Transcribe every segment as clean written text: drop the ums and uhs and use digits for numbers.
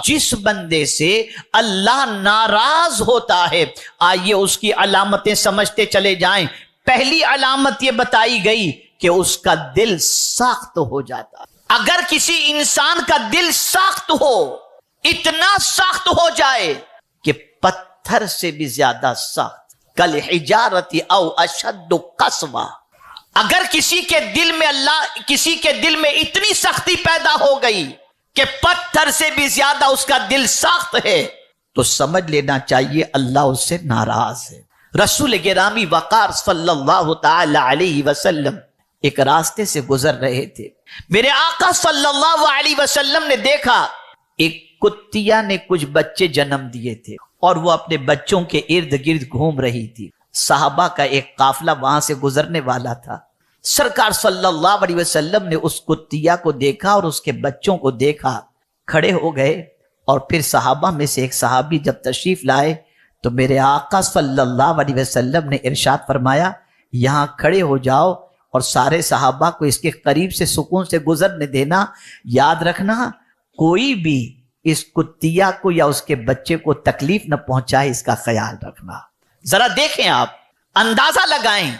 جس بندے سے اللہ ناراض ہوتا ہے، آئیے اس کی علامتیں سمجھتے چلے جائیں۔ پہلی علامت یہ بتائی گئی کہ اس کا دل سخت ہو جاتا۔ اگر کسی انسان کا دل سخت ہو، اتنا سخت ہو جائے کہ پتھر سے بھی زیادہ سخت، کالحجارۃ او اشد قسوہ، اگر کسی کے دل میں اتنی سختی پیدا ہو گئی کہ پتھر سے بھی زیادہ اس کا دل سخت ہے، تو سمجھ لینا چاہیے اللہ اس سے ناراض ہے۔ رسول گرامی وقار صلی اللہ تعالی علیہ وسلم ایک راستے سے گزر رہے تھے۔ میرے آقا صلی اللہ علیہ وسلم نے دیکھا ایک کتیا نے کچھ بچے جنم دیے تھے اور وہ اپنے بچوں کے ارد گرد گھوم رہی تھی۔ صحابہ کا ایک قافلہ وہاں سے گزرنے والا تھا۔ سرکار صلی اللہ علیہ وسلم نے اس کتیا کو دیکھا اور اس کے بچوں کو دیکھا، کھڑے ہو گئے، اور پھر صحابہ میں سے ایک صحابی جب تشریف لائے تو میرے آقا صلی اللہ علیہ وسلم نے ارشاد فرمایا، یہاں کھڑے ہو جاؤ اور سارے صحابہ کو اس کے قریب سے سکون سے گزرنے دینا۔ یاد رکھنا کوئی بھی اس کتیا کو یا اس کے بچے کو تکلیف نہ پہنچائے، اس کا خیال رکھنا۔ ذرا دیکھیں، آپ اندازہ لگائیں،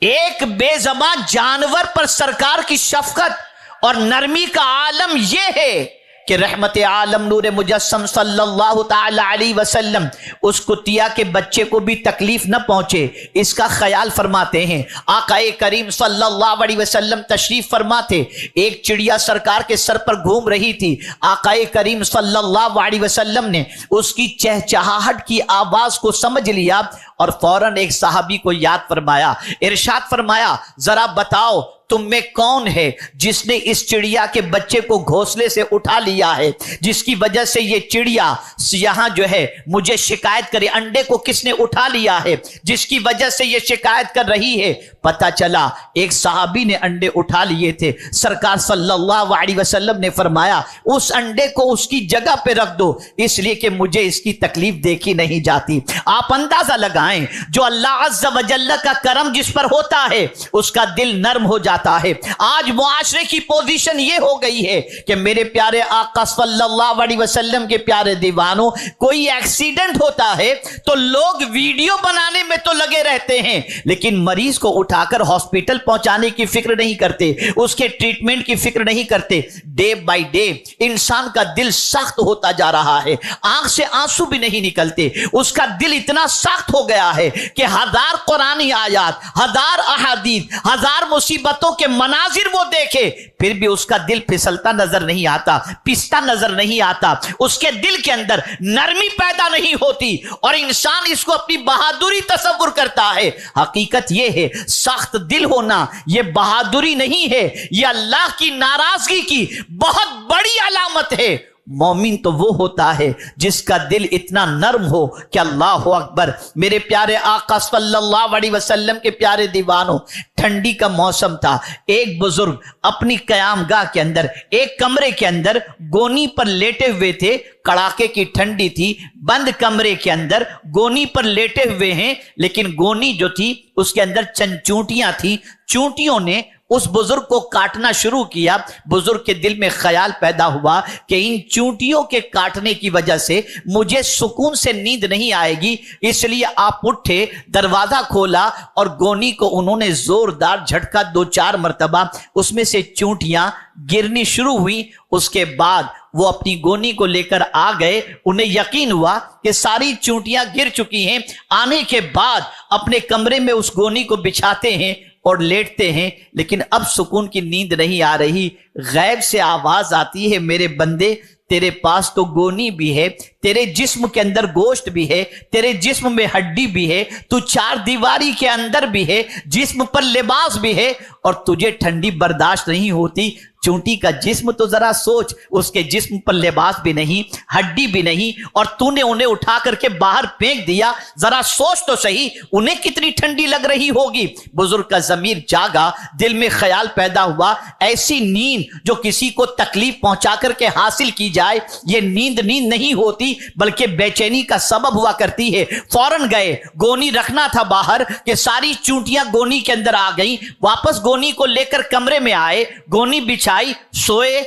ایک بے زبان جانور پر سرکار کی شفقت اور نرمی کا عالم یہ ہے کہ رحمت عالم نور مجسم صلی اللہ تعالی علیہ وسلم اس کتیا کے بچے کو بھی تکلیف نہ پہنچے، اس کا خیال فرماتے ہیں۔ آقا کریم صلی اللہ علیہ وسلم تشریف فرماتے، ایک چڑیا سرکار کے سر پر گھوم رہی تھی۔ آقا کریم صلی اللہ علیہ وسلم نے اس کی چہچہاہٹ کی آواز کو سمجھ لیا اور فوراً ایک صحابی کو یاد فرمایا، ارشاد فرمایا، ذرا بتاؤ تم میں کون ہے جس نے اس چڑیا کے بچے کو گھونسلے سے اٹھا لیا ہے، جس کی وجہ سے یہ چڑیا یہاں جو ہے مجھے شکایت کرے؟ انڈے کو کس نے اٹھا لیا ہے جس کی وجہ سے یہ شکایت کر رہی ہے؟ پتہ چلا ایک صحابی نے انڈے اٹھا لیے تھے۔ سرکار صلی اللہ علیہ وسلم نے فرمایا اس انڈے کو اس کی جگہ پہ رکھ دو، اس لیے کہ مجھے اس کی تکلیف دیکھی نہیں جاتی۔ آپ اندازہ لگائیں، جو اللہ عز و جل کا کرم جس پر ہوتا ہے اس کا دل نرم ہو جاتا ہے۔ آج معاشرے کی پوزیشن یہ ہو گئی ہے کہ میرے پیارے آقا صلی اللہ علیہ وسلم کے پیارے دیوانوں، کوئی ایکسیڈنٹ ہوتا ہے تو لوگ ویڈیو بنانے میں تو لگے رہتے ہیں، لیکن مریض کو اٹھا کر ہاسپٹل پہنچانے کی فکر نہیں کرتے، اس کے ٹریٹمنٹ کی فکر نہیں کرتے۔ ڈے بائی ڈے انسان کا دل سخت ہوتا جا رہا ہے، آنکھ سے آنسو بھی نہیں نکلتے، اس کا دل اتنا سخت ہو گیا ہے کہ ہزار قرآنی آیات، ہزار احادیث، ہزار مصیبتوں کے مناظر وہ دیکھے پھر بھی اس کا دل پھسلتا نظر نہیں آتا، پستا نظر نہیں آتا، اس کے دل کے اندر نرمی پیدا نہیں ہوتی، اور انسان اس کو اپنی بہادری تصور کرتا ہے۔ حقیقت یہ ہے سخت دل ہونا یہ بہادری نہیں ہے، یہ اللہ کی ناراضگی کی بہت بڑی علامت ہے۔ مومن تو وہ ہوتا ہے جس کا دل اتنا نرم ہو کہ اللہ اکبر۔ میرے پیارے آقا صلی اللہ علیہ وسلم کے پیارے دیوانوں، ٹھنڈی کا موسم تھا، ایک بزرگ اپنی قیام گاہ کے اندر ایک کمرے کے اندر گونی پر لیٹے ہوئے تھے، کڑاکے کی ٹھنڈی تھی، بند کمرے کے اندر گونی پر لیٹے ہوئے ہیں، لیکن گونی جو تھی اس کے اندر چند چونٹیاں تھی، چونٹیوں نے اس بزرگ کو کاٹنا شروع کیا۔ بزرگ کے دل میں خیال پیدا ہوا کہ ان چونٹیوں کے کاٹنے کی وجہ سے مجھے سکون سے نیند نہیں آئے گی، اس لیے آپ اٹھے، دروازہ کھولا اور گونی کو انہوں نے زوردار جھٹکا 2-4 مرتبہ، اس میں سے چونٹیاں گرنی شروع ہوئی۔ اس کے بعد وہ اپنی گونی کو لے کر آ گئے، انہیں یقین ہوا کہ ساری چونٹیاں گر چکی ہیں۔ آنے کے بعد اپنے کمرے میں اس گونی کو بچھاتے ہیں اور لیٹتے ہیں، لیکن اب سکون کی نیند نہیں آ رہی۔ غیب سے آواز آتی ہے، میرے بندے تیرے پاس تو گونی بھی ہے، تیرے جسم کے اندر گوشت بھی ہے، تیرے جسم میں ہڈی بھی ہے، تو 4 دیواری کے اندر بھی ہے، جسم پر لباس بھی ہے، اور تجھے ٹھنڈی برداشت نہیں ہوتی۔ چونٹی کا جسم تو ذرا سوچ، اس کے جسم پر لباس بھی نہیں، ہڈی بھی نہیں، اور تو نے انہیں اٹھا کر کے باہر پھینک دیا، ذرا سوچ تو صحیح انہیں کتنی ٹھنڈی لگ رہی ہوگی۔ بزرگ کا ضمیر جاگا، دل میں خیال پیدا ہوا، ایسی نیند جو کسی کو تکلیف پہنچا کر کے حاصل کی جائے، یہ نیند نہیں ہوتی بلکہ بے چینی کا سبب ہوا کرتی ہے۔ فوراً گئے، گونی رکھنا تھا باہر کہ ساری چونٹیاں گونی کے اندر آ گئیں، واپس گونی کو لے کر کمرے میں آئے، گونی بچھا آئی, سوئے,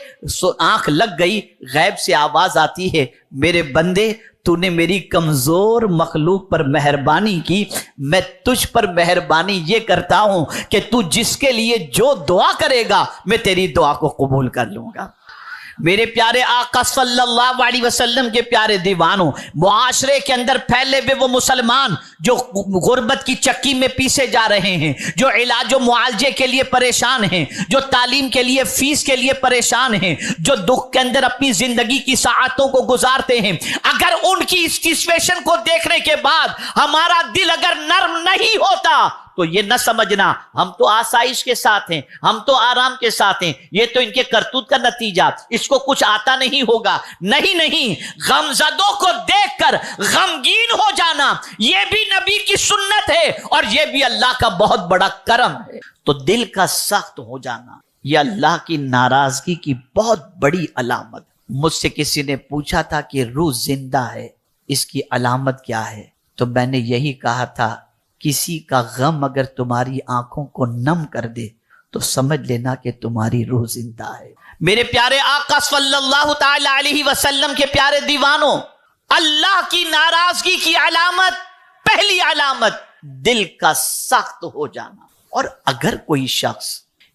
آنکھ لگ گئی, غیب سے آواز آتی ہے, میرے بندے تو نے میری کمزور مخلوق پر مہربانی کی, میں تجھ پر مہربانی یہ کرتا ہوں کہ تو جس کے لیے جو دعا کرے گا میں تیری دعا کو قبول کر لوں گا. میرے پیارے آقا صلی اللہ علیہ وسلم کے پیارے دیوانوں, معاشرے کے اندر پھیلے ہوئے وہ مسلمان جو غربت کی چکی میں پیسے جا رہے ہیں, جو علاج و معالجے کے لیے پریشان ہیں, جو تعلیم کے لیے فیس کے لیے پریشان ہیں, جو دکھ کے اندر اپنی زندگی کی ساعتوں کو گزارتے ہیں, اگر ان کی اس سچویشن کو دیکھنے کے بعد ہمارا دل اگر نرم نہیں ہوتا تو یہ نہ سمجھنا ہم تو آسائش کے ساتھ ہیں, ہم تو آرام کے ساتھ ہیں, یہ تو ان کے کرتوت کا نتیجہ, اس کو کچھ آتا نہیں ہوگا. نہیں, غمزدوں کو دیکھ کر غمگین ہو جانا یہ بھی نبی کی سنت ہے اور یہ بھی اللہ کا بہت بڑا کرم ہے. تو دل کا سخت ہو جانا یہ اللہ کی ناراضگی کی بہت بڑی علامت. مجھ سے کسی نے پوچھا تھا کہ روح زندہ ہے, اس کی علامت کیا ہے؟ تو میں نے یہی کہا تھا, کسی کا غم اگر تمہاری آنکھوں کو نم کر دے تو سمجھ لینا کہ تمہاری روح زندہ ہے. میرے پیارے آقا صلی اللہ تعالی علیہ وسلم کے پیارے دیوانوں, اللہ کی ناراضگی کی علامت, پہلی علامت دل کا سخت ہو جانا. اور اگر کوئی شخص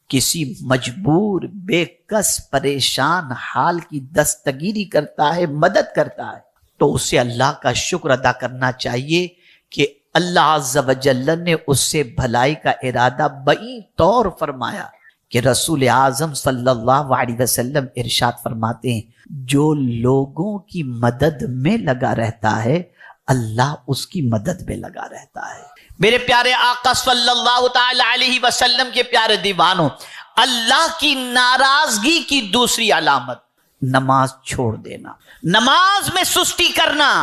کسی مجبور, بے کس, پریشان حال کی دستگیری کرتا ہے, مدد کرتا ہے, تو اسے اللہ کا شکر ادا کرنا چاہیے کہ اللہ عز و جل نے اس سے بھلائی کا ارادہ بئی طور فرمایا کہ رسول اعظم صلی اللہ علیہ وسلم ارشاد فرماتے ہیں, جو لوگوں کی مدد میں لگا رہتا ہے اللہ اس کی مدد میں لگا رہتا ہے. میرے پیارے آقا صلی اللہ تعالی علیہ وسلم کے پیارے دیوانوں, اللہ کی ناراضگی کی دوسری علامت نماز چھوڑ دینا, نماز میں سستی کرنا.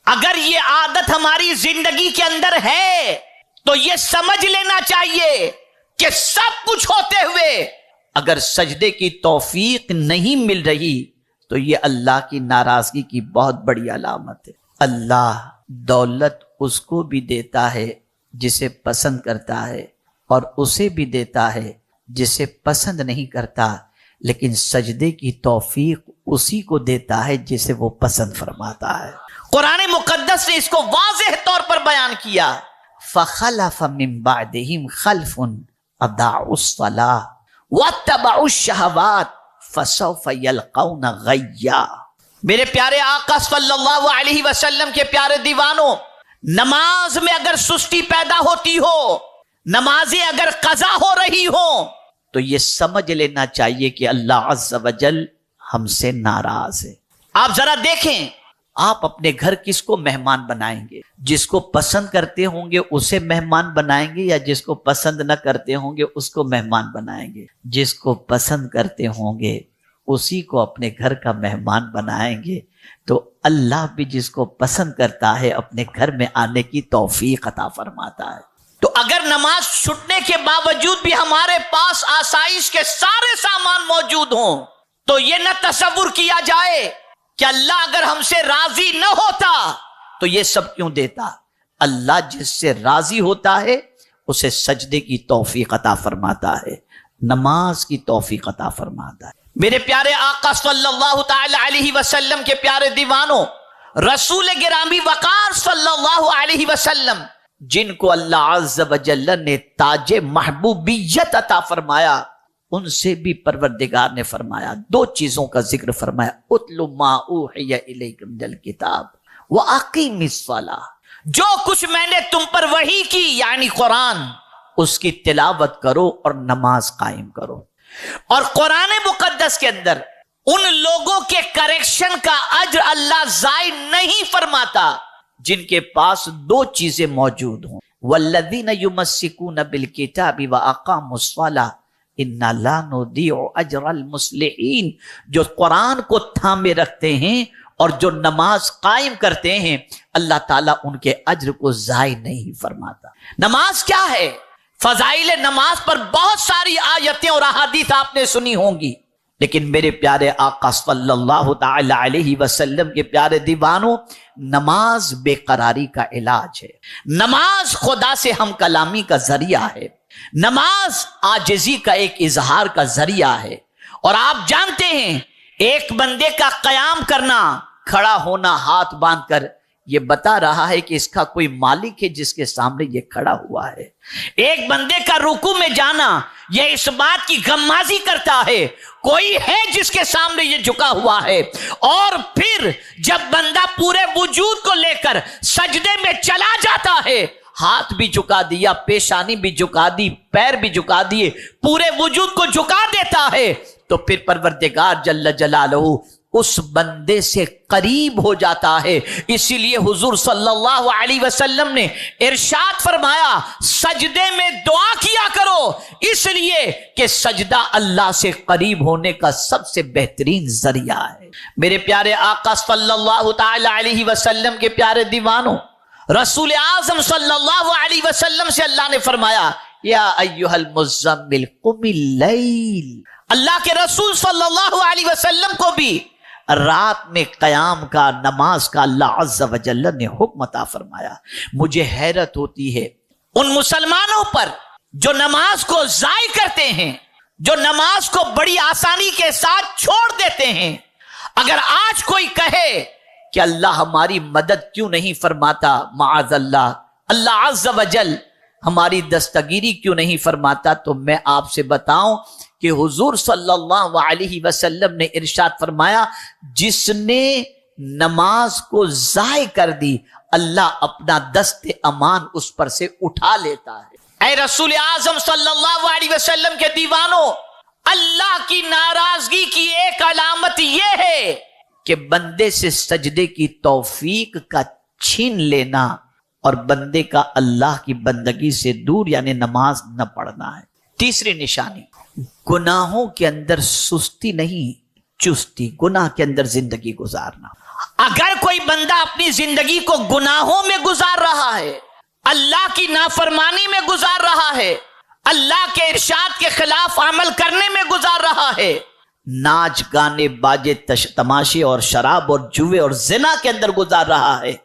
اگر یہ عادت ہماری زندگی کے اندر ہے تو یہ سمجھ لینا چاہیے کہ سب کچھ ہوتے ہوئے اگر سجدے کی توفیق نہیں مل رہی تو یہ اللہ کی ناراضگی کی بہت بڑی علامت ہے. اللہ دولت اس کو بھی دیتا ہے جسے پسند کرتا ہے اور اسے بھی دیتا ہے جسے پسند نہیں کرتا, لیکن سجدے کی توفیق اسی کو دیتا ہے جسے وہ پسند فرماتا ہے. قرآن مقدس نے اس کو واضح طور پر بیان کیا, فَخَلَفَ مِن بَعْدِهِمْ خَلْفٌ أَضَاعُوا الصَّلَاةَ وَاتَّبَعُوا الشَّهَوَاتِ فَسَوْفَ يَلْقَوْنَ غَيًّا. میرے پیارے آقا صلی اللہ علیہ وسلم کے پیارے دیوانوں, نماز میں اگر سستی پیدا ہوتی ہو, نمازیں اگر قضا ہو رہی ہو, تو یہ سمجھ لینا چاہیے کہ اللہ عز و جل ہم سے ناراض ہے. آپ ذرا دیکھیں, آپ اپنے گھر کس کو مہمان بنائیں گے؟ جس کو پسند کرتے ہوں گے اسے مہمان بنائیں گے یا جس کو پسند نہ کرتے ہوں گے اس کو مہمان بنائیں گے؟ جس کو پسند کرتے ہوں گے اسی کو اپنے گھر کا مہمان بنائیں گے. تو اللہ بھی جس کو پسند کرتا ہے اپنے گھر میں آنے کی توفیق عطا فرماتا ہے. تو اگر نماز چھٹنے کے باوجود بھی ہمارے پاس آسائش کے سارے سامان موجود ہوں تو یہ نہ تصور کیا جائے کہ اللہ اگر ہم سے راضی نہ ہوتا تو یہ سب کیوں دیتا. اللہ جس سے راضی ہوتا ہے اسے سجدے کی توفیق عطا فرماتا ہے, نماز کی توفیق عطا فرماتا ہے. میرے پیارے آقا صلی اللہ تعالی علیہ وسلم کے پیارے دیوانوں, رسول گرامی وقار صلی اللہ علیہ وسلم جن کو اللہ عز و جل نے تاج محبوبیت عطا فرمایا, ان سے بھی پروردگار نے فرمایا, دو چیزوں کا ذکر فرمایا, اتل ما اوحی الیک من الکتاب واقیم الصلاۃ, جو کچھ میں نے تم پر وحی کی یعنی قرآن اس کی تلاوت کرو اور نماز قائم کرو. اور قرآن مقدس کے اندر ان لوگوں کے کریکشن کا اجر اللہ ضائع نہیں فرماتا جن کے پاس دو چیزیں موجود ہوں. والذین یمسکون بالکتاب واقاموا الصلاۃ انا لا نضیع اجر المصلحین, جو قرآن کو تھامے رکھتے ہیں اور جو نماز قائم کرتے ہیں اللہ تعالیٰ ان کے اجر کو ضائع نہیں فرماتا. نماز کیا ہے؟ فضائل نماز پر بہت ساری آیتیں اور احادیث آپ نے سنی ہوں گی, لیکن میرے پیارے آقا صلی اللہ تعالی علیہ وسلم کے پیارے دیوانوں, نماز بے قراری کا علاج ہے, نماز خدا سے ہم کلامی کا ذریعہ ہے, نماز عاجزی کا ایک اظہار کا ذریعہ ہے, اور آپ جانتے ہیں ایک بندے کا قیام کرنا، کھڑا ہونا ہاتھ باندھ کر، یہ بتا رہا ہے کہ اس کا کوئی مالک ہے جس کے سامنے یہ کھڑا ہوا ہے۔ ایک بندے کا رکوع میں جانا یہ اس بات کی غمازی کرتا ہے کوئی ہے جس کے سامنے یہ جھکا ہوا ہے۔ اور پھر جب بندہ پورے وجود کو لے کر سجدے میں چلا جاتا ہے، ہاتھ بھی جھکا دیا، پیشانی بھی جھکا دی، پیر بھی جھکا دیے، پورے وجود کو جھکا دیتا ہے، تو پھر پروردگار جل جلالہ اس بندے سے قریب ہو جاتا ہے۔ اسی لیے حضور صلی اللہ علیہ وسلم نے ارشاد فرمایا سجدے میں دعا کیا کرو، اس لیے کہ سجدہ اللہ سے قریب ہونے کا سب سے بہترین ذریعہ ہے۔ میرے پیارے آقا صلی اللہ تعالی علیہ وسلم کے پیارے دیوانوں، رسول اعظم صلی اللہ علیہ وسلم سے اللہ نے فرمایا یا ایھا المزمل قم اللیل۔ اللہ کے رسول صلی اللہ علیہ وسلم کو بھی رات میں قیام کا، نماز کا اللہ عز و جل نے حکم عطا فرمایا۔ مجھے حیرت ہوتی ہے ان مسلمانوں پر جو نماز کو ضائع کرتے ہیں، جو نماز کو بڑی آسانی کے ساتھ چھوڑ دیتے ہیں۔ اگر آج کوئی کہے کہ اللہ ہماری مدد کیوں نہیں فرماتا، معاذ اللہ، اللہ عز و جل ہماری دستگیری کیوں نہیں فرماتا، تو میں آپ سے بتاؤں کہ حضور صلی اللہ علیہ وسلم نے ارشاد فرمایا جس نے نماز کو ضائع کر دی اللہ اپنا دست امان اس پر سے اٹھا لیتا ہے۔ اے رسول اعظم صلی اللہ علیہ وسلم کے دیوانوں، اللہ کی ناراضگی کی ایک علامت یہ ہے کہ بندے سے سجدے کی توفیق کا چھین لینا اور بندے کا اللہ کی بندگی سے دور یعنی نماز نہ پڑھنا ہے۔ تیسری نشانی، گناہوں کے اندر سستی نہیں، چستی، گناہ کے اندر زندگی گزارنا۔ اگر کوئی بندہ اپنی زندگی کو گناہوں میں گزار رہا ہے، اللہ کی نافرمانی میں گزار رہا ہے، اللہ کے ارشاد کے خلاف عمل کرنے میں گزار رہا ہے، ناچ گانے باجے تماشے اور شراب اور جوے اور زنا کے اندر گزار رہا ہے،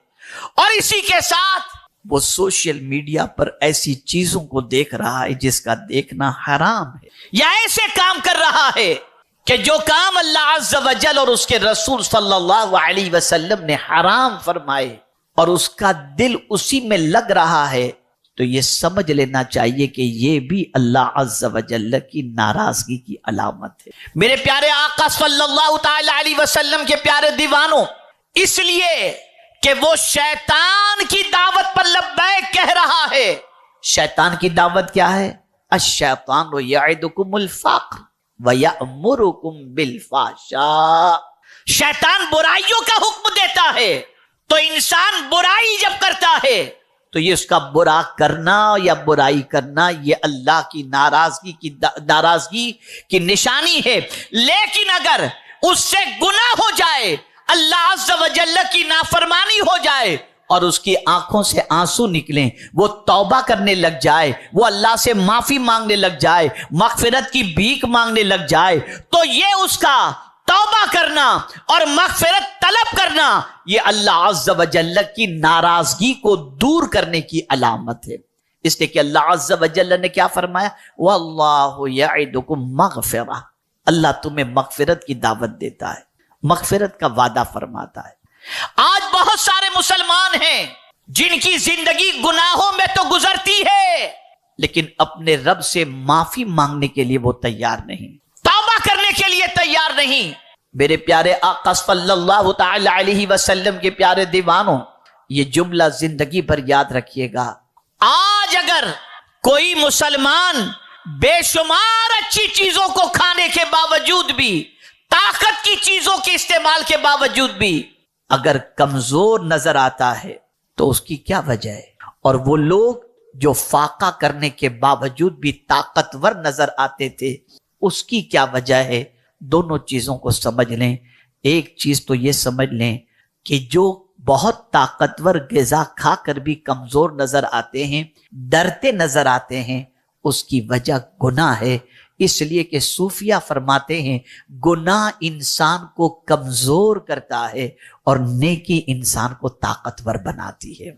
اور اسی کے ساتھ وہ سوشل میڈیا پر ایسی چیزوں کو دیکھ رہا ہے جس کا دیکھنا حرام ہے، یا ایسے کام کر رہا ہے کہ جو کام اللہ عز و جل اور اس کے رسول صلی اللہ علیہ وسلم نے حرام فرمائے اور اس کا دل اسی میں لگ رہا ہے، تو یہ سمجھ لینا چاہیے کہ یہ بھی اللہ عز و جل کی ناراضگی کی علامت ہے۔ میرے پیارے آقا صلی اللہ تعالی علیہ وسلم کے پیارے دیوانوں، اس لیے کہ وہ شیطان کی دعوت پر لبیک کہہ رہا ہے۔ شیطان کی دعوت کیا ہے؟ الشیطان یعدکم الفقر ویأمرکم بالفحشاء۔ شیطان برائیوں کا حکم دیتا ہے، تو انسان برائی جب کرتا ہے تو یہ اس کا برا کرنا یا برائی کرنا یہ اللہ کی ناراضگی کی نشانی ہے۔ لیکن اگر اس سے گناہ ہو جائے، اللہ عز و جل کی نافرمانی ہو جائے اور اس کی آنکھوں سے آنسو نکلیں، وہ توبہ کرنے لگ جائے، وہ اللہ سے معافی مانگنے لگ جائے، مغفرت کی بھیک مانگنے لگ جائے، تو یہ اس کا توبہ کرنا اور مغفرت طلب کرنا یہ اللہ عز و جل کی ناراضگی کو دور کرنے کی علامت ہے۔ اس لیے کہ اللہ عز و جل نے کیا فرمایا؟ واللہ یعدکم مغفرہ، اللہ تمہیں مغفرت کی دعوت دیتا ہے، مغفرت کا وعدہ فرماتا ہے۔ آج بہت سارے مسلمان ہیں جن کی زندگی گناہوں میں تو گزرتی ہے لیکن اپنے رب سے معافی مانگنے کے لیے وہ تیار نہیں، توبہ کرنے کے لیے تیار نہیں۔ میرے پیارے آقا صلی اللہ تعالی علیہ وسلم کے پیارے دیوانوں، یہ جملہ زندگی بھر یاد رکھیے گا۔ آج اگر کوئی مسلمان بے شمار اچھی چیزوں کو کھانے کے باوجود بھی، طاقت کی چیزوں کے استعمال کے باوجود بھی اگر کمزور نظر آتا ہے تو اس کی کیا وجہ ہے؟ اور وہ لوگ جو فاقہ کرنے کے باوجود بھی طاقتور نظر آتے تھے اس کی کیا وجہ ہے؟ دونوں چیزوں کو سمجھ لیں۔ ایک چیز تو یہ سمجھ لیں کہ جو بہت طاقتور غذا کھا کر بھی کمزور نظر آتے ہیں، ڈرتے نظر آتے ہیں، اس کی وجہ گناہ ہے۔ اس لیے کہ صوفیہ فرماتے ہیں گناہ انسان کو کمزور کرتا ہے اور نیکی انسان کو طاقتور بناتی ہے۔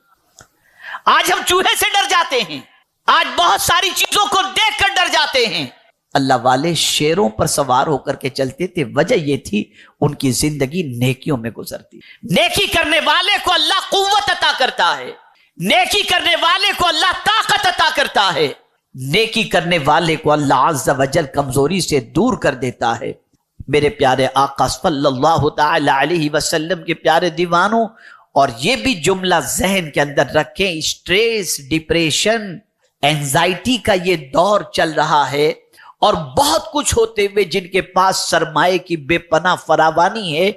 آج ہم چوہے سے ڈر جاتے ہیں، آج بہت ساری چیزوں کو دیکھ کر ڈر جاتے ہیں، اللہ والے شیروں پر سوار ہو کر کے چلتے تھے، وجہ یہ تھی ان کی زندگی نیکیوں میں گزرتی۔ نیکی کرنے والے کو اللہ قوت عطا کرتا ہے، نیکی کرنے والے کو اللہ طاقت عطا کرتا ہے، نیکی کرنے والے کو اللہ عز و جل کمزوری سے دور کر دیتا ہے۔ میرے پیارے آقا صلی اللہ تعالی علیہ وسلم کے پیارے دیوانوں، اور یہ بھی جملہ ذہن کے اندر رکھیں، اسٹریس، ڈپریشن، اینزائٹی کا یہ دور چل رہا ہے، اور بہت کچھ ہوتے ہوئے جن کے پاس سرمایہ کی بے پناہ فراوانی ہے،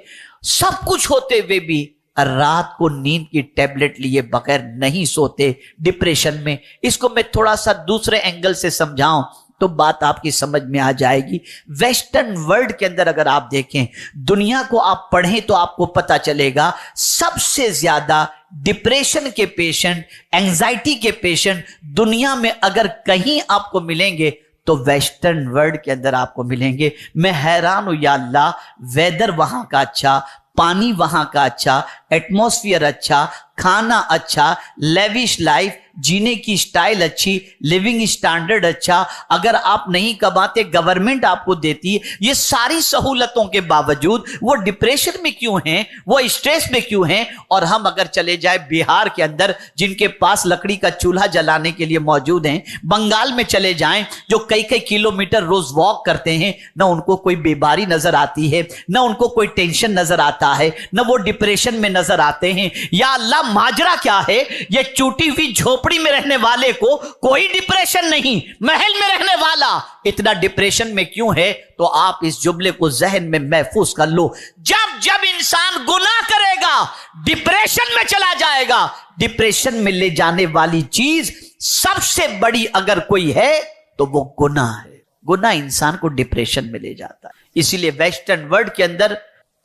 سب کچھ ہوتے ہوئے بھی رات کو نیند کی ٹیبلٹ لیے بغیر نہیں سوتے ڈپریشن میں۔ اس کو میں تھوڑا سا دوسرے اینگل سے سمجھاؤں تو بات آپ کی سمجھ میں آ جائے گی۔ ویسٹرن ورلڈ کے اندر اگر آپ دیکھیں، دنیا کو آپ پڑھیں تو آپ کو پتا چلے گا سب سے زیادہ ڈپریشن کے پیشنٹ، اینگزائٹی کے پیشنٹ دنیا میں اگر کہیں آپ کو ملیں گے تو ویسٹرن ورلڈ کے اندر آپ کو ملیں گے۔ میں حیران ہوں، یا اللہ، ویدر وہاں کا اچھا، پانی وہاں کا اچھا، ایٹماسفیئر اچھا، کھانا اچھا، لیوش لائف، جینے کی سٹائل اچھی، لیونگ سٹینڈرڈ اچھا، اگر آپ نہیں کماتے گورنمنٹ آپ کو دیتی ہے۔ یہ ساری سہولتوں کے باوجود وہ ڈپریشن میں کیوں ہیں، وہ اسٹریس میں کیوں ہیں؟ اور ہم اگر چلے جائیں بہار کے اندر جن کے پاس لکڑی کا چولہا جلانے کے لیے موجود ہیں، بنگال میں چلے جائیں جو کئی کئی کلومیٹر روز واک کرتے ہیں، نہ ان کو کوئی بیماری نظر آتی ہے، نہ ان کو کوئی ٹینشن نظر آتا ہے، نہ وہ ڈپریشن میں نظر آتے ہیں۔ یا اللہ، ماجرا کیا ہے؟ یہ چوٹی ہوئی جھوپڑی میں رہنے والے کو کوئی ڈپریشن نہیں، محل میں رہنے والا اتنا ڈپریشن میں کیوں ہے؟ تو آپ اس جملے کو ذہن میں محفوظ کر لو، جب انسان گناہ کرے گا ڈپریشن میں چلا جائے گا۔ ڈپریشن میں لے جانے والی چیز سب سے بڑی اگر کوئی ہے تو وہ گناہ ہے۔ گناہ انسان کو ڈپریشن میں لے جاتا ہے۔ اسی لیے ویسٹرن ورلڈ کے اندر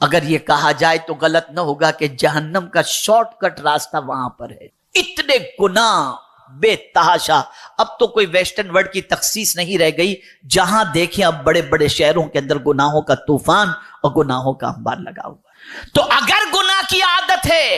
اگر یہ کہا جائے تو غلط نہ ہوگا کہ جہنم کا شارٹ کٹ راستہ وہاں پر ہے۔ اتنے گناہ بے تحاشا۔ اب تو کوئی ویسٹرن ورلڈ کی تخصیص نہیں رہ گئی، جہاں دیکھیں اب بڑے بڑے شہروں کے اندر گناہوں کا طوفان اور گناہوں کا انبار لگا ہوا۔ تو اگر گناہ کی عادت ہے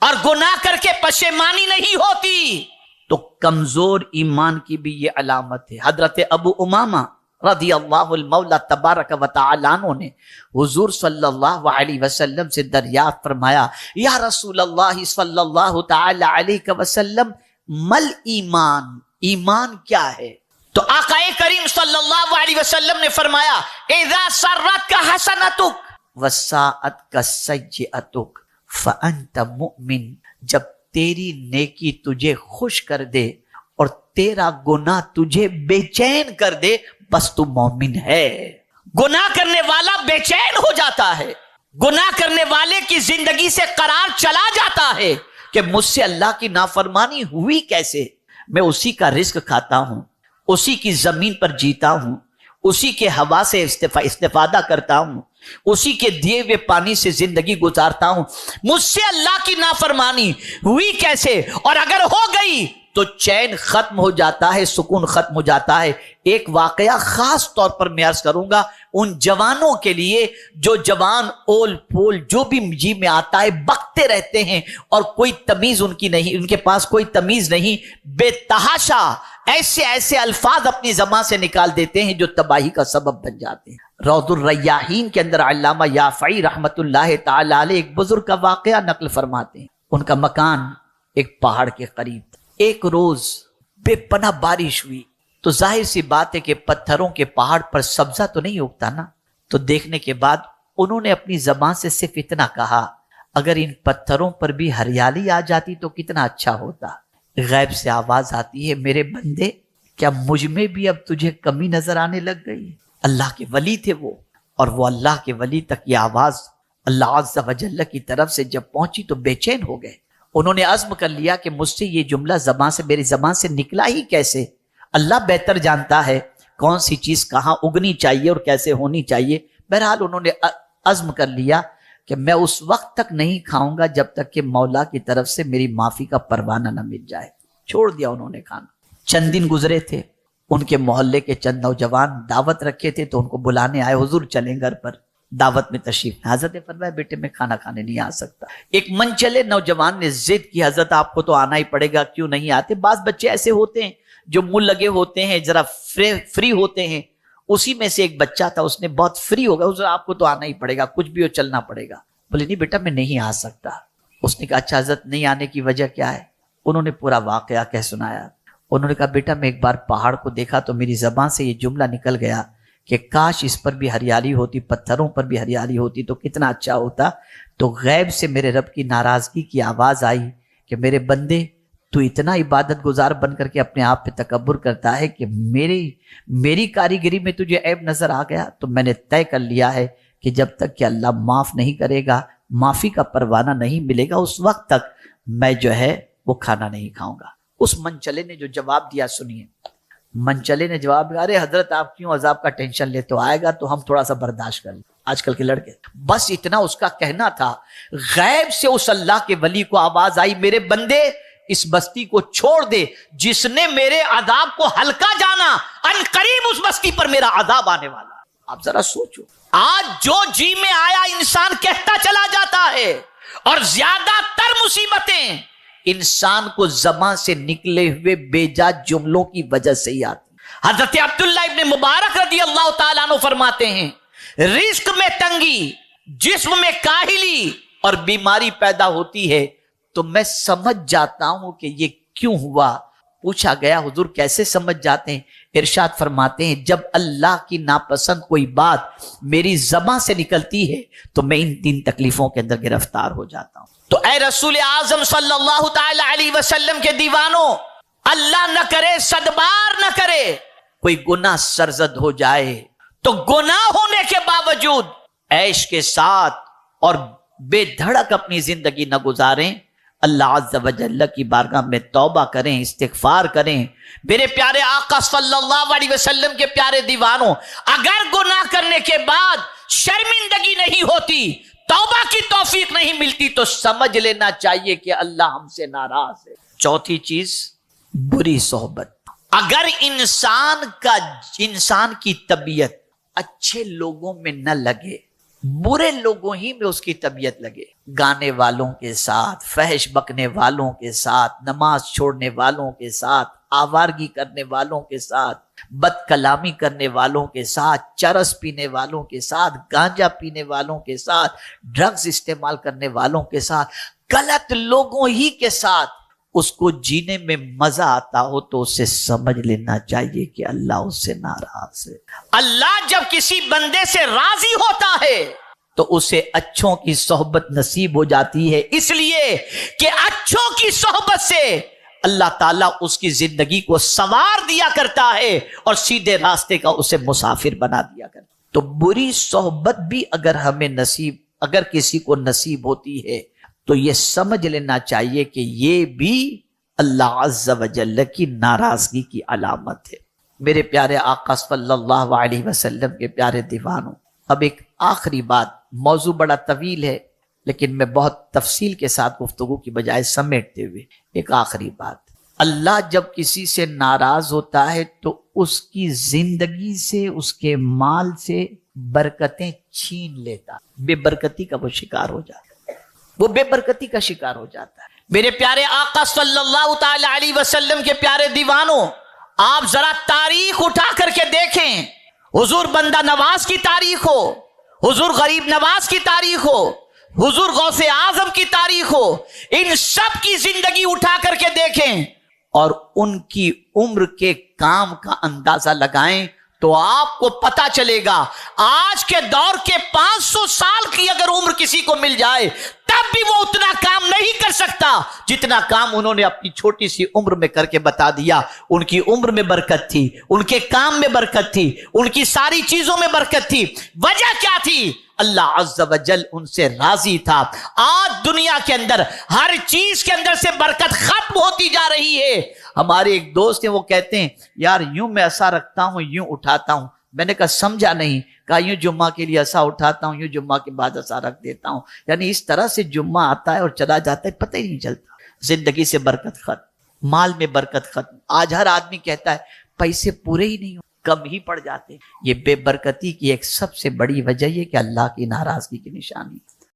اور گناہ کر کے پشیمانی نہیں ہوتی تو کمزور ایمان کی بھی یہ علامت ہے۔ حضرت ابو امامہ رضی اللہ المولا تبارک و تعالی عنہ نے حضور صلی اللہ علیہ وسلم سے دریافت فرمایا، یا رسول اللہ صلی اللہ تعالی علیہ وسلم، مل ایمان، ایمان کیا ہے؟ تو آقا کریم صلی اللہ علیہ وسلم نے فرمایا، اذا سرتک حسنتک وساءتک سیئتک فانت مؤمن، جب تیری نیکی تجھے خوش کر دے اور تیرا گناہ تجھے بے چین کر دے، بس تو مومن ہے۔ گناہ کرنے والا بے چین ہو جاتا ہے، گناہ کرنے والے کی زندگی سے قرار چلا جاتا ہے کہ مجھ سے اللہ کی نافرمانی ہوئی کیسے؟ میں اسی کا رزق کھاتا ہوں، اسی کی زمین پر جیتا ہوں، اسی کے ہوا سے استفادہ کرتا ہوں، اسی کے دیے ہوئے پانی سے زندگی گزارتا ہوں، مجھ سے اللہ کی نافرمانی ہوئی کیسے؟ اور اگر ہو گئی تو چین ختم ہو جاتا ہے، سکون ختم ہو جاتا ہے۔ ایک واقعہ خاص طور پر میں عرض کروں گا ان جوانوں کے لیے جو جوان اول پول جو بھی جی میں آتا ہے بکتے رہتے ہیں اور کوئی تمیز ان کی نہیں، ان کے پاس کوئی تمیز نہیں، بے تحاشا ایسے ایسے الفاظ اپنی زبان سے نکال دیتے ہیں جو تباہی کا سبب بن جاتے ہیں۔ روض الریاحین کے اندر علامہ یافعی رحمت اللہ تعالی علیہ ایک بزرگ کا واقعہ نقل فرماتے ہیں۔ ان کا مکان ایک پہاڑ کے قریب تھا۔ ایک روز بے پناہ بارش ہوئی تو ظاہر سی بات ہے کہ پتھروں کے پہاڑ پر سبزہ تو نہیں اگتا نا، تو دیکھنے کے بعد انہوں نے اپنی زبان سے صرف اتنا کہا، اگر ان پتھروں پر بھی ہریالی آ جاتی تو کتنا اچھا ہوتا۔ غیب سے آواز آتی ہے، میرے بندے، کیا مجھ میں بھی اب تجھے کمی نظر آنے لگ گئی؟ اللہ کے ولی تھے وہ، اور وہ اللہ کے ولی تک یہ آواز اللہ عز و جل کی طرف سے جب پہنچی تو بے چین ہو گئے۔ انہوں نے عزم کر لیا کہ مجھ سے یہ جملہ میری زبان سے نکلا ہی کیسے؟ اللہ بہتر جانتا ہے کون سی چیز کہاں اگنی چاہیے اور کیسے ہونی چاہیے۔ بہرحال انہوں نے عزم کر لیا کہ میں اس وقت تک نہیں کھاؤں گا جب تک کہ مولا کی طرف سے میری معافی کا پروانہ نہ مل جائے۔ چھوڑ دیا انہوں نے کھانا۔ چند دن گزرے تھے، ان کے محلے کے چند نوجوان دعوت رکھے تھے تو ان کو بلانے آئے، حضور چلیں گھر پر۔ دعوت میں تشریف، حضرت نے فرمایا بیٹے میں کھانا کھانے نہیں آ سکتا۔ ایک من چلے نوجوان نے ضد کی، حضرت آپ کو تو آنا ہی پڑے گا، کیوں نہیں آتے؟ بعض بچے ایسے ہوتے ہیں جو منہ لگے ہوتے ہیں، ذرا فری ہوتے ہیں، اسی میں سے ایک بچہ تھا، اس نے بہت فری ہو گیا، اس نے آپ کو تو آنا ہی پڑے گا، کچھ بھی ہو چلنا پڑے گا۔ بولے نہیں بیٹا میں نہیں آ سکتا۔ اس نے کہا اچھا حضرت نہیں آنے کی وجہ کیا ہے؟ انہوں نے پورا واقعہ کہہ سنایا۔ انہوں نے کہا بیٹا میں ایک بار پہاڑ کو دیکھا تو میری زبان سے یہ جملہ نکل گیا کہ کاش اس پر بھی ہریالی ہوتی، پتھروں پر بھی ہریالی ہوتی تو کتنا اچھا ہوتا۔ تو غیب سے میرے رب کی ناراضگی کی آواز آئی کہ میرے بندے تو اتنا عبادت گزار بن کر کے اپنے آپ پہ تکبر کرتا ہے کہ میری کاریگری میں تجھے عیب نظر آ گیا، تو میں نے طے کر لیا ہے کہ جب تک کہ اللہ معاف نہیں کرے گا، معافی کا پروانہ نہیں ملے گا، اس وقت تک میں جو ہے وہ کھانا نہیں کھاؤں گا۔ اس منچلے نے جو جواب دیا سنیے، منچلے نے جواب دیا ارے حضرت آپ کیوں عذاب کا ٹینشن لیتے ہو، آئے گا تو ہم تھوڑا سا برداشت کر لیں، آج کل کے لڑکے۔ بس اتنا اس کا کہنا تھا۔ غیب سے اس اللہ کے ولی کو آواز آئی میرے بندے اس بستی کو چھوڑ دے، جس نے میرے عذاب کو ہلکا جانا ان قریب اس بستی پر میرا عذاب آنے والا۔ آپ ذرا سوچو، آج جو جی میں آیا انسان کہتا چلا جاتا ہے، اور زیادہ تر مصیبتیں انسان کو زبان سے نکلے ہوئے بیجا جملوں کی وجہ سے ہی آتی۔ حضرت عبداللہ ابن مبارک رضی اللہ تعالیٰ عنہ فرماتے ہیں رزق میں تنگی، جسم میں کاہلی اور بیماری پیدا ہوتی ہے تو میں سمجھ جاتا ہوں کہ یہ کیوں ہوا۔ پوچھا گیا حضور کیسے سمجھ جاتے ہیں؟ ارشاد فرماتے ہیں جب اللہ کی ناپسند کوئی بات میری زبان سے نکلتی ہے تو میں ان 3 تکلیفوں کے اندر گرفتار ہو جاتا ہوں۔ تو اے رسول اعظم صلی اللہ تعالی علیہ وسلم کے دیوانوں، اللہ نہ کرے صدبار نہ کرے کوئی گناہ سرزد ہو جائے تو گناہ ہونے کے باوجود عیش کے ساتھ اور بے دھڑک اپنی زندگی نہ گزاریں، اللہ عز و جل کی بارگاہ میں توبہ کریں، استغفار کریں۔ میرے پیارے آقا صلی اللہ علیہ وسلم کے پیارے دیوانوں، اگر گناہ کرنے کے بعد شرمندگی نہیں ہوتی، توبہ کی توفیق نہیں ملتی تو سمجھ لینا چاہیے کہ اللہ ہم سے ناراض ہے۔ چوتھی چیز بری صحبت۔ اگر انسان کی طبیعت اچھے لوگوں میں نہ لگے، برے لوگوں ہی میں اس کی طبیعت لگے، گانے والوں کے ساتھ، فحش بکنے والوں کے ساتھ، نماز چھوڑنے والوں کے ساتھ، آوارگی کرنے والوں کے ساتھ، بد کلامی کرنے والوں کے ساتھ، چرس پینے والوں کے ساتھ، گانجا پینے والوں کے ساتھ، ڈرگز استعمال کرنے والوں کے ساتھ، غلط لوگوں ہی کے ساتھ اس کو جینے میں مزہ آتا ہو تو اسے سمجھ لینا چاہیے کہ اللہ اس سے ناراض ہے۔ اللہ جب کسی بندے سے راضی ہوتا ہے تو اسے اچھوں کی صحبت نصیب ہو جاتی ہے، اس لیے کہ اچھوں کی صحبت سے اللہ تعالیٰ اس کی زندگی کو سنوار دیا کرتا ہے اور سیدھے راستے کا اسے مسافر بنا دیا کرتا ہے۔ تو بری صحبت بھی اگر کسی کو نصیب ہوتی ہے تو یہ سمجھ لینا چاہیے کہ یہ بھی اللہ عز و جل کی ناراضگی کی علامت ہے۔ میرے پیارے آقا صلی اللہ علیہ وسلم کے پیارے دیوانوں، اب ایک آخری بات، موضوع بڑا طویل ہے لیکن میں بہت تفصیل کے ساتھ گفتگو کی بجائے سمیٹتے ہوئے ایک آخری بات، اللہ جب کسی سے ناراض ہوتا ہے تو اس کی زندگی سے، اس کے مال سے برکتیں چھین لیتا، بے برکتی کا وہ شکار ہو جاتا ہے، وہ بے برکتی کا شکار ہو جاتا ہے۔ میرے پیارے آقا صلی اللہ تعالی علیہ وسلم کے پیارے دیوانوں، آپ ذرا تاریخ اٹھا کر کے دیکھیں، حضور بندہ نواز کی تاریخ ہو، حضور غریب نواز کی تاریخ ہو، حضور غوث اعظم کی تاریخ ہو، ان سب کی زندگی اٹھا کر کے دیکھیں اور ان کی عمر کے کام کا اندازہ لگائیں تو آپ کو پتا چلے گا آج کے دور کے 500 سال کی اگر عمر کسی کو مل جائے تب بھی وہ اتنا کام نہیں کر سکتا جتنا کام انہوں نے اپنی چھوٹی سی عمر میں کر کے بتا دیا۔ ان کی عمر میں برکت تھی، ان کے کام میں برکت تھی، ان کی ساری چیزوں میں برکت تھی۔ وجہ کیا تھی؟ اللہ عز و جل ان سے راضی تھا۔ آج دنیا کے اندر ہر چیز کے اندر سے برکت ختم ہوتی جا رہی ہے۔ ہمارے ایک دوست ہیں، وہ کہتے ہیں یار یوں میں ایسا رکھتا ہوں، یوں اٹھاتا ہوں۔ میں نے کہا سمجھا نہیں۔ کہا یوں جمعہ کے لیے ایسا اٹھاتا ہوں، یوں جمعہ کے بعد ایسا رکھ دیتا ہوں، یعنی اس طرح سے جمعہ آتا ہے اور چلا جاتا ہے، پتہ ہی نہیں چلتا۔ زندگی سے برکت ختم، مال میں برکت ختم۔ آج ہر آدمی کہتا ہے پیسے پورے ہی نہیں ہو، کم ہی پڑ جاتے ہیں۔ یہ بے برکتی کی ایک سب سے بڑی وجہ یہ کہ اللہ کی ناراضگی کی نشانی ہے۔